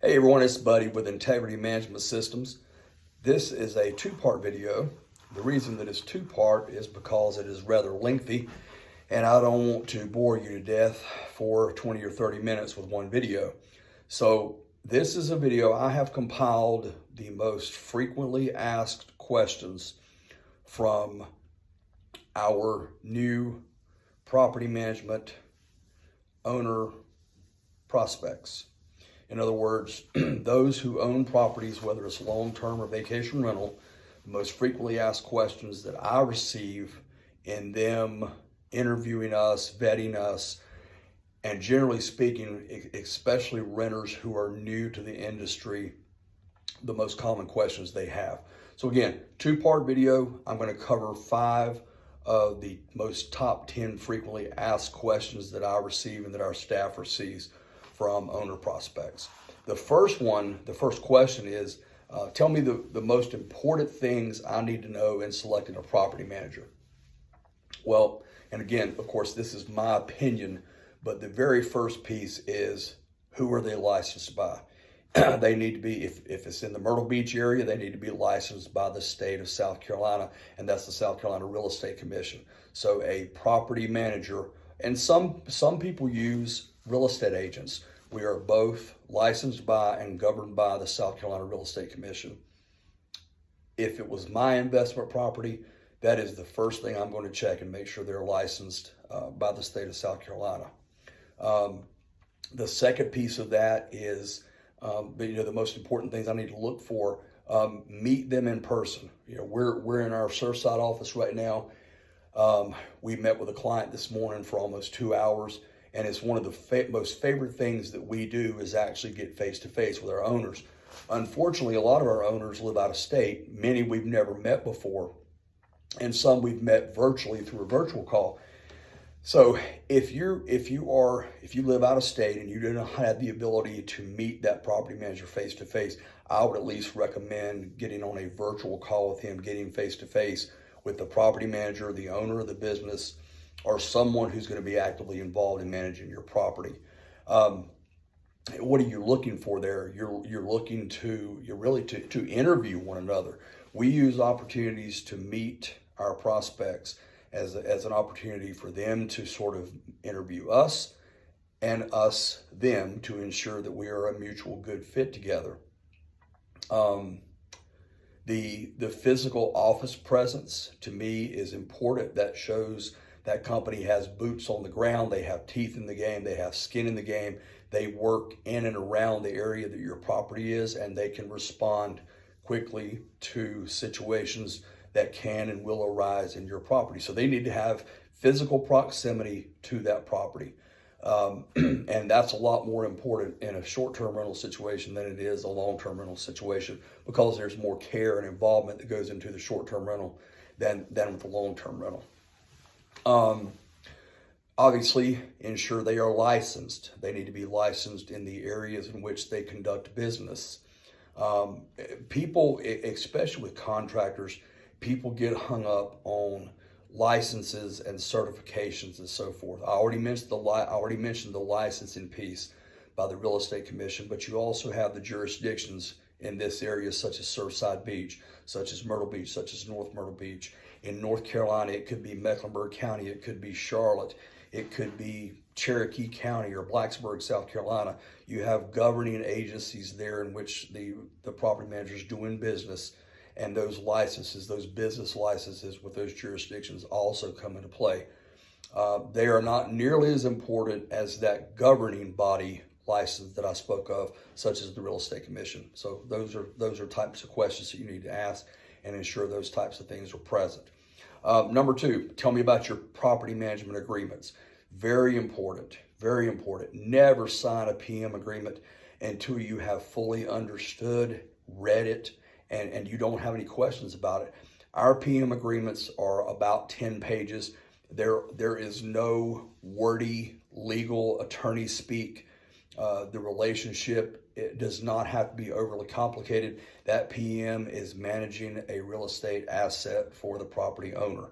Hey everyone, it's Buddy with Integrity Management Systems. This is a two-part video. The reason that it's two-part is because it is rather lengthy and I don't want to bore you to death for 20 or 30 minutes with one video. So this is a video I have compiled the most frequently asked questions from our new property management owner prospects. In other words, those who own properties, whether it's long-term or vacation rental, the most frequently asked questions that I receive in them interviewing us, vetting us, and generally speaking, especially renters who are new to the industry, the most common questions they have. So again, two-part video. I'm going to cover 5 of the most top 10 frequently asked questions that I receive and that our staff receives from owner prospects. The first question is, tell me the most important things I need to know in selecting a property manager. Well, and again, of course, this is my opinion, but the very first piece is, who are they licensed by? They need to be, if it's in the Myrtle Beach area, they need to be licensed by the state of South Carolina, and that's the South Carolina Real Estate Commission. So a property manager, and some people use real estate agents. We are both licensed by and governed by the South Carolina Real Estate Commission. If it was my investment property, that is the first thing I'm going to check and make sure they're licensed by the state of South Carolina. The second piece of that is, the most important things I need to look for, meet them in person. We're in our Surfside office right now. We met with a client this morning for almost 2 hours, and it's one of the most favorite things that we do is actually get face-to-face with our owners. Unfortunately, a lot of our owners live out of state. Many we've never met before, and some we've met virtually through a virtual call. So if you live out of state and you don't have the ability to meet that property manager face-to-face, I would at least recommend getting on a virtual call with him, getting face-to-face with the property manager, the owner of the business, or someone who's going to be actively involved in managing your property. What are you looking for there? You're looking to interview one another. We use opportunities to meet our prospects as an opportunity for them to sort of interview us and us them to ensure that we are a mutual good fit together. The physical office presence to me is important. That shows that company has boots on the ground. They have teeth in the game. They have skin in the game. They work in and around the area that your property is, and they can respond quickly to situations that can and will arise in your property. So they need to have physical proximity to that property. And that's a lot more important in a short-term rental situation than it is a long-term rental situation, because there's more care and involvement that goes into the short-term rental than with the long-term rental. Obviously, ensure they are licensed. They need to be licensed in the areas in which they conduct business. People, especially with contractors, people get hung up on licenses and certifications and so forth. I already mentioned the licensing piece by the Real Estate Commission, but you also have the jurisdictions in this area, such as Surfside Beach, such as Myrtle Beach, such as North Myrtle Beach. In North Carolina, it could be Mecklenburg County, it could be Charlotte, it could be Cherokee County or Blacksburg, South Carolina. You have governing agencies there in which the property manager is doing business, and those licenses, those business licenses with those jurisdictions also come into play. They are not nearly as important as that governing body license that I spoke of, such as the Real Estate Commission. So those are types of questions that you need to ask and ensure those types of things are present. Number 2, tell me about your property management agreements. Very important, very important. Never sign a PM agreement until you have fully understood, read it, and you don't have any questions about it. Our PM agreements are about 10 pages. There is no wordy legal attorney speak. The relationship, it does not have to be overly complicated. That PM is managing a real estate asset for the property owner.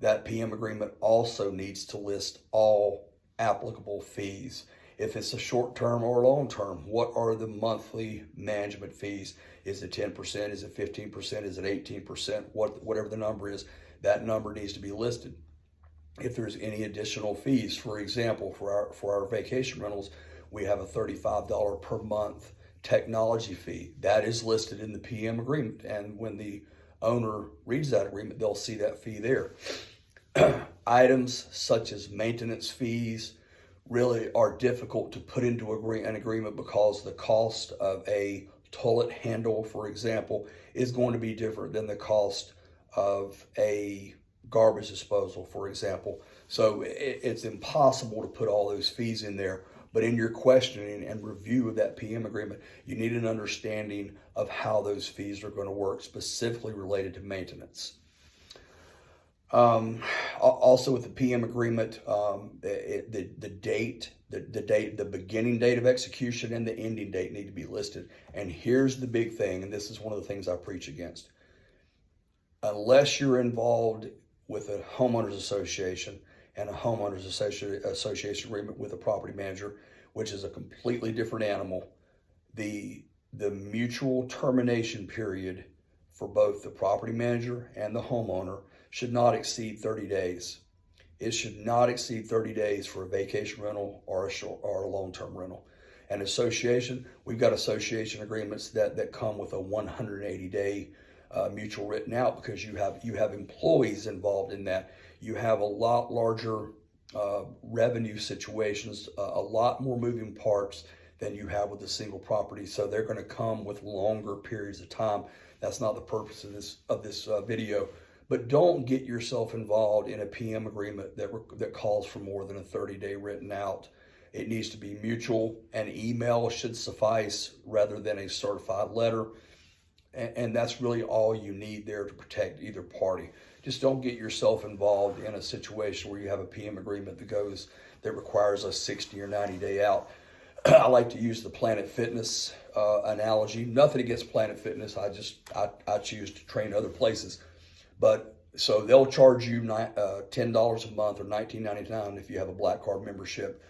That PM agreement also needs to list all applicable fees. If it's a short term or long term, what are the monthly management fees? Is it 10%? Is it 15%? Is it 18%? Whatever the number is, that number needs to be listed. If there's any additional fees, for example, for our vacation rentals, we have a $35 per month technology fee. That is listed in the PM agreement. And when the owner reads that agreement, they'll see that fee there. Items such as maintenance fees really are difficult to put into an agreement because the cost of a toilet handle, for example, is going to be different than the cost of a garbage disposal, for example. So it's impossible to put all those fees in there. But in your questioning and review of that PM agreement, you need an understanding of how those fees are going to work, specifically related to maintenance. Also with the PM agreement, the beginning date of execution and the ending date need to be listed. And here's the big thing, and this is one of the things I preach against. Unless you're involved with a homeowners association and a homeowners association agreement with a property manager, which is a completely different animal, the mutual termination period for both the property manager and the homeowner should not exceed 30 days. It should not exceed 30 days for a vacation rental or a long-term rental. And association, we've got association agreements that come with a 180-day mutual written out, because you have employees involved in that. You have a lot larger revenue situations, a lot more moving parts than you have with a single property. So they're going to come with longer periods of time. That's not the purpose of this video. But don't get yourself involved in a PM agreement that calls for more than a 30-day written out. It needs to be mutual. An email should suffice rather than a certified letter. And that's really all you need there to protect either party. Just don't get yourself involved in a situation where you have a PM agreement that requires a 60 or 90-day out. I like to use the Planet Fitness analogy. Nothing against Planet Fitness. I choose to train other places. But so they'll charge you $10 a month or $19.99 if you have a Black Card membership.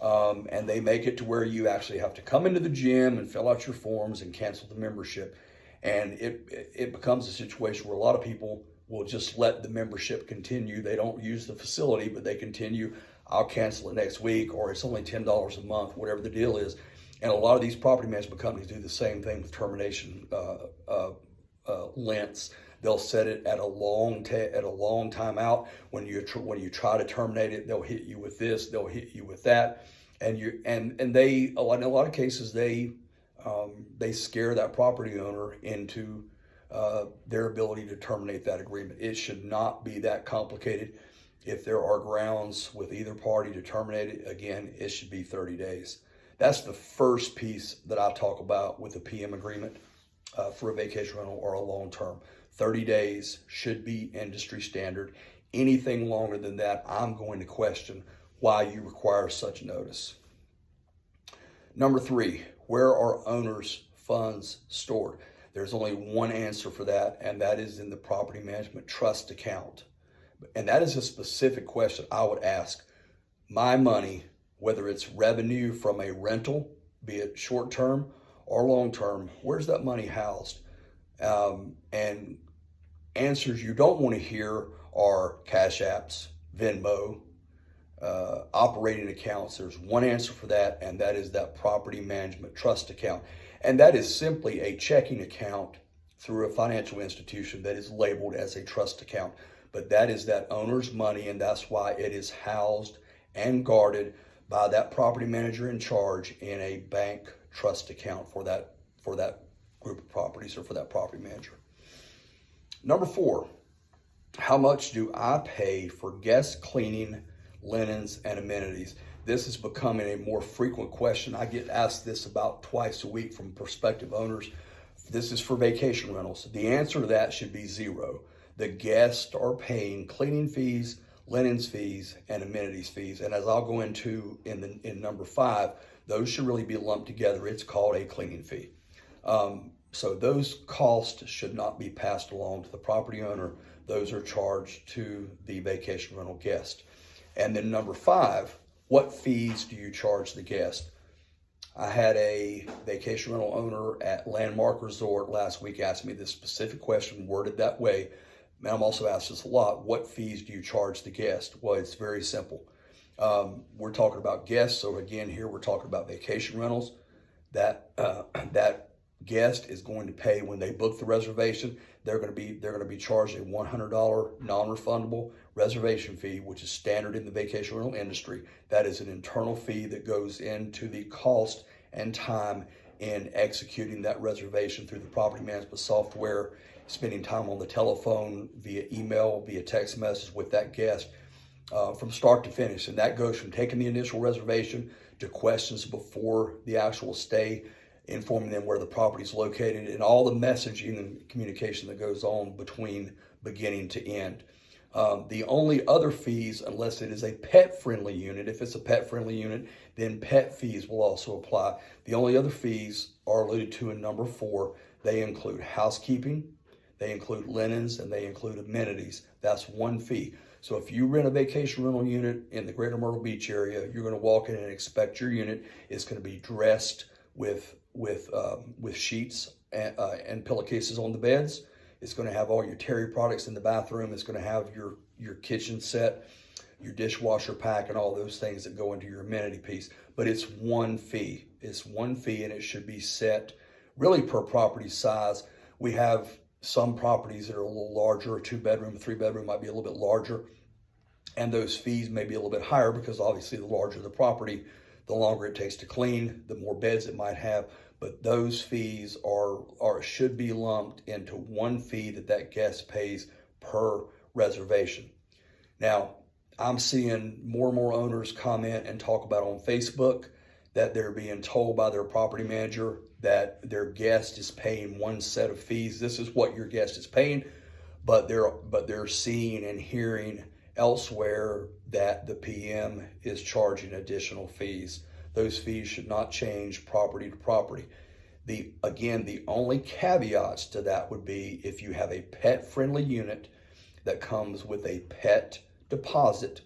And they make it to where you actually have to come into the gym and fill out your forms and cancel the membership. And it becomes a situation where a lot of people will just let the membership continue. They don't use the facility, but they continue. I'll cancel it next week, or it's only $10 a month, whatever the deal is. And a lot of these property management companies do the same thing with termination lengths. They'll set it at a long time out. When you try to terminate it, they'll hit you with this, they'll hit you with that, and in a lot of cases they scare that property owner into their ability to terminate that agreement. It should not be that complicated. If there are grounds with either party to terminate it, again, it should be 30 days. That's the first piece that I talk about with a PM agreement for a vacation rental or a long term. 30 days should be industry standard. Anything longer than that, I'm going to question why you require such notice. Number 3, where are owners' funds stored? There's only one answer for that, and that is in the property management trust account. And that is a specific question I would ask. My money, whether it's revenue from a rental, be it short term or long term, where's that money housed? And answers you don't want to hear are Cash Apps, Venmo, operating accounts. There's one answer for that, and that is that property management trust account. And that is simply a checking account through a financial institution that is labeled as a trust account. But that is that owner's money, and that's why it is housed and guarded by that property manager in charge in a bank trust account for that group of properties or for that property manager. Number 4, how much do I pay for guest cleaning, linens, and amenities? This is becoming a more frequent question. I get asked this about twice a week from prospective owners. This is for vacation rentals. The answer to that should be 0. The guests are paying cleaning fees, linens fees, and amenities fees. And as I'll go into in number 5, those should really be lumped together. It's called a cleaning fee. So those costs should not be passed along to the property owner. Those are charged to the vacation rental guest. And then number 5, what fees do you charge the guest? I had a vacation rental owner at Landmark Resort last week ask me this specific question, worded that way. And I'm also asked this a lot. What fees do you charge the guest? Well, it's very simple. We're talking about guests. So again, here we're talking about vacation rentals. That guest is going to pay when they book the reservation. They're going to be charged a $100 non-refundable reservation fee, which is standard in the vacation rental industry. That is an internal fee that goes into the cost and time in executing that reservation through the property management software, spending time on the telephone, via email, via text message with that guest, from start to finish. And that goes from taking the initial reservation to questions before the actual stay, informing them where the property is located, and all the messaging and communication that goes on between beginning to end. The only other fees, unless it is a pet-friendly unit, if it's a pet-friendly unit, then pet fees will also apply. The only other fees are alluded to in number 4. They include housekeeping, they include linens, and they include amenities. That's one fee. So if you rent a vacation rental unit in the greater Myrtle Beach area, you're going to walk in and expect your unit is going to be dressed with sheets and pillowcases on the beds. It's going to have all your Terry products in the bathroom. It's going to have your kitchen set, your dishwasher pack, and all those things that go into your amenity piece. But it's one fee. It's one fee, and it should be set really per property size. We have some properties that are a little larger, a 2-bedroom, a 3-bedroom might be a little bit larger, and those fees may be a little bit higher because obviously the larger the property, the longer it takes to clean, the more beds it might have. But those fees should be lumped into one fee that guest pays per reservation. Now, I'm seeing more and more owners comment and talk about on Facebook that they're being told by their property manager that their guest is paying one set of fees. This is what your guest is paying, but they're seeing and hearing elsewhere that the PM is charging additional fees. Those fees should not change property to property. The only caveats to that would be if you have a pet-friendly unit that comes with a pet deposit,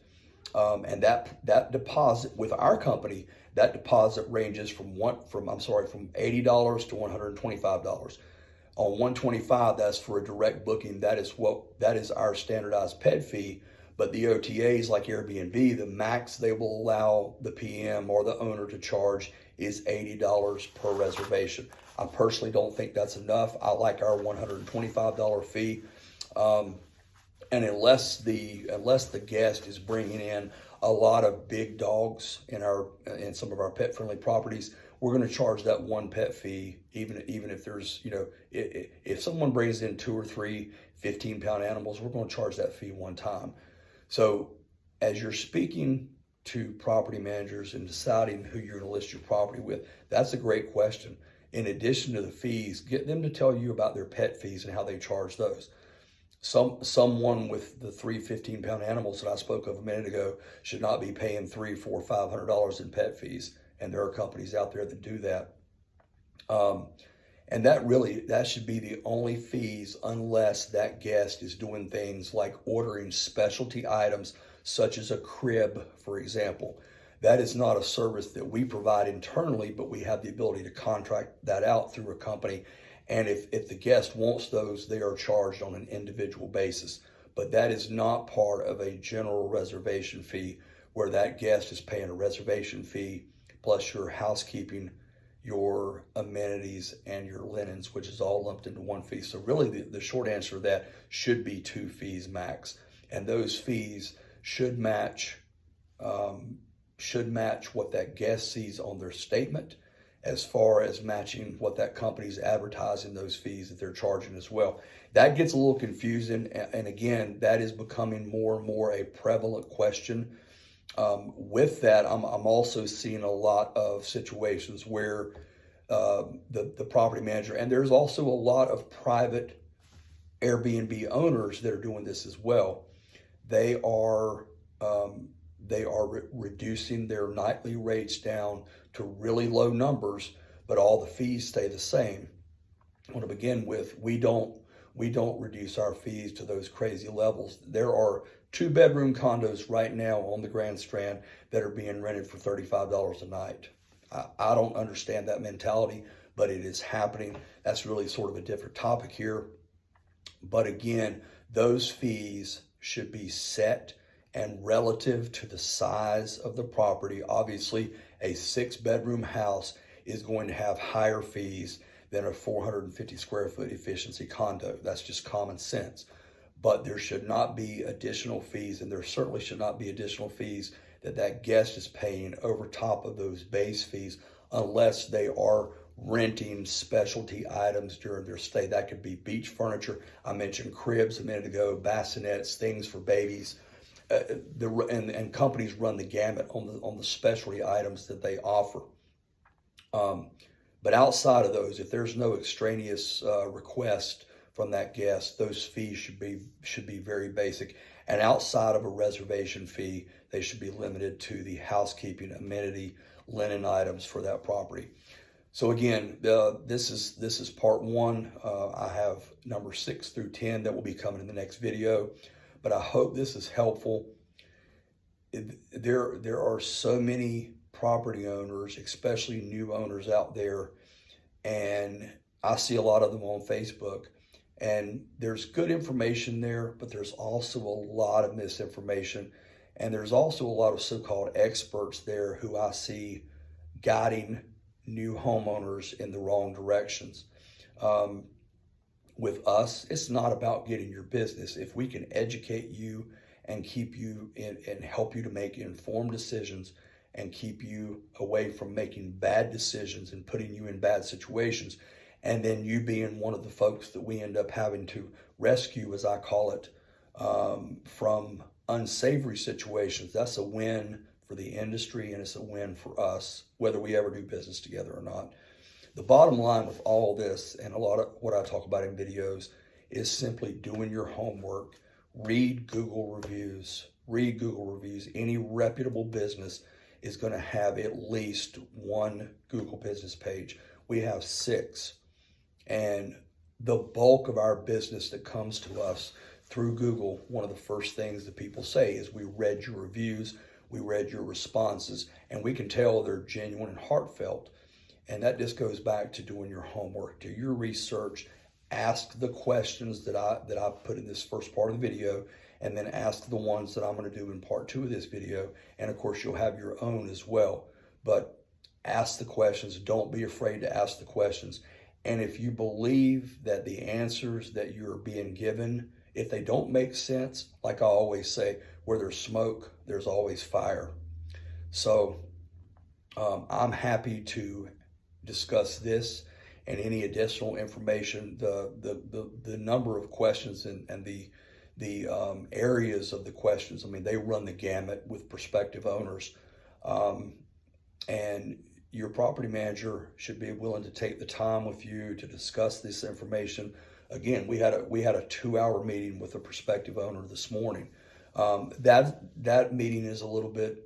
and that deposit with our company, that deposit ranges from $80 to $125. On $125, that's for a direct booking. That is our standardized pet fee. But the OTAs like Airbnb, the max they will allow the PM or the owner to charge is $80 per reservation. I personally don't think that's enough. I like our $125 fee. And unless the guest is bringing in a lot of big dogs in some of our pet-friendly properties, we're going to charge that one pet fee, even if there's, if someone brings in 2 or 3 15-pound animals, we're going to charge that fee one time. So as you're speaking to property managers and deciding who you're going to list your property with, that's a great question. In addition to the fees, get them to tell you about their pet fees and how they charge those. Someone with the 3 15-pound animals that I spoke of a minute ago should not be paying $300, $400, $500 in pet fees, and there are companies out there that do that. And that should be the only fees unless that guest is doing things like ordering specialty items such as a crib, for example. That is not a service that we provide internally, but we have the ability to contract that out through a company. And if the guest wants those, they are charged on an individual basis. But that is not part of a general reservation fee where that guest is paying a reservation fee plus your housekeeping, your amenities, and your linens, which is all lumped into one fee. So really the short answer to that should be 2 fees max. And those fees should match what that guest sees on their statement, as far as matching what that company's advertising those fees that they're charging as well. That gets a little confusing, and again, that is becoming more and more a prevalent question. With that, I'm also seeing a lot of situations where the property manager, and there's also a lot of private Airbnb owners that are doing this as well. They are reducing their nightly rates down to really low numbers, but all the fees stay the same. I want to begin with, we don't we don't reduce our fees to those crazy levels. There are 2-bedroom condos right now on the Grand Strand that are being rented for $35 a night. I don't understand that mentality, but it is happening. That's really sort of a different topic here. But again, those fees should be set and relative to the size of the property. Obviously, a 6-bedroom house is going to have higher fees than a 450 square foot efficiency condo. That's just common sense. But there should not be additional fees, and there certainly should not be additional fees that guest is paying over top of those base fees unless they are renting specialty items during their stay. That could be beach furniture. I mentioned cribs a minute ago, bassinets, things for babies. And companies run the gamut on the specialty items that they offer. But outside of those, if there's no extraneous request from that guest, those fees should be very basic. And outside of a reservation fee, they should be limited to the housekeeping, amenity, linen items for that property. So again, this is part 1. I have number 6 through 10 that will be coming in the next video. But I hope this is helpful. There are so many property owners, especially new owners out there, and I see a lot of them on Facebook, and there's good information there, but there's also a lot of misinformation, and there's also a lot of so-called experts there who I see guiding new homeowners in the wrong directions. With us, it's not about getting your business. If we can educate you and keep you in and help you to make informed decisions and keep you away from making bad decisions and putting you in bad situations, and then you being one of the folks that we end up having to rescue, as I call it, from unsavory situations, that's a win for the industry and it's a win for us, whether we ever do business together or not. The bottom line with all this, and a lot of what I talk about in videos, is simply doing your homework. Read Google reviews. Read Google reviews. Any reputable business is going to have at least one Google business page. We have 6. And the bulk of our business that comes to us through Google, one of the first things that people say is, we read your reviews, we read your responses, and we can tell they're genuine and heartfelt. And that just goes back to doing your homework, do your research, ask the questions that I put in this first part of the video, and then ask the ones that I'm going to do in part 2 of this video. And of course, you'll have your own as well. But ask the questions. Don't be afraid to ask the questions. And if you believe that the answers that you're being given, if they don't make sense, like I always say, where there's smoke, there's always fire. So I'm happy to discuss this and any additional information. The number of questions and the areas of the questions, I mean, they run the gamut with prospective owners. And your property manager should be willing to take the time with you to discuss this information. Again, we had a 2-hour meeting with a prospective owner this morning. That meeting is a little bit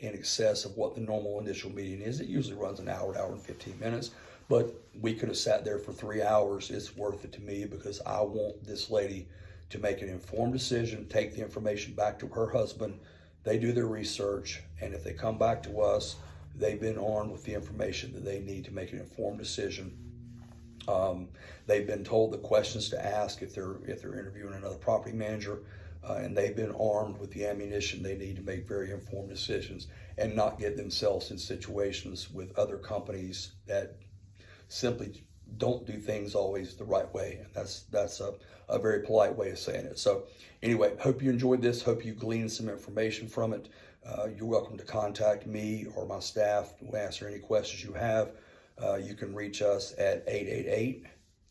in excess of what the normal initial meeting is. It usually runs an hour and 15 minutes, but we could have sat there for 3 hours. It's worth it to me because I want this lady to make an informed decision, take the information back to her husband. They do their research, and if they come back to us, they've been armed with the information that they need to make an informed decision. They've been told the questions to ask if they're interviewing another property manager, and they've been armed with the ammunition they need to make very informed decisions and not get themselves in situations with other companies that simply don't do things always the right way. And that's a very polite way of saying it. So anyway, hope you enjoyed this. Hope you gleaned some information from it. You're welcome to contact me or my staff to answer any questions you have. You can reach us at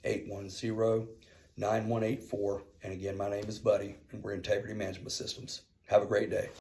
888-810-9184. And again, my name is Buddy, and we're Integrity Management Systems. Have a great day.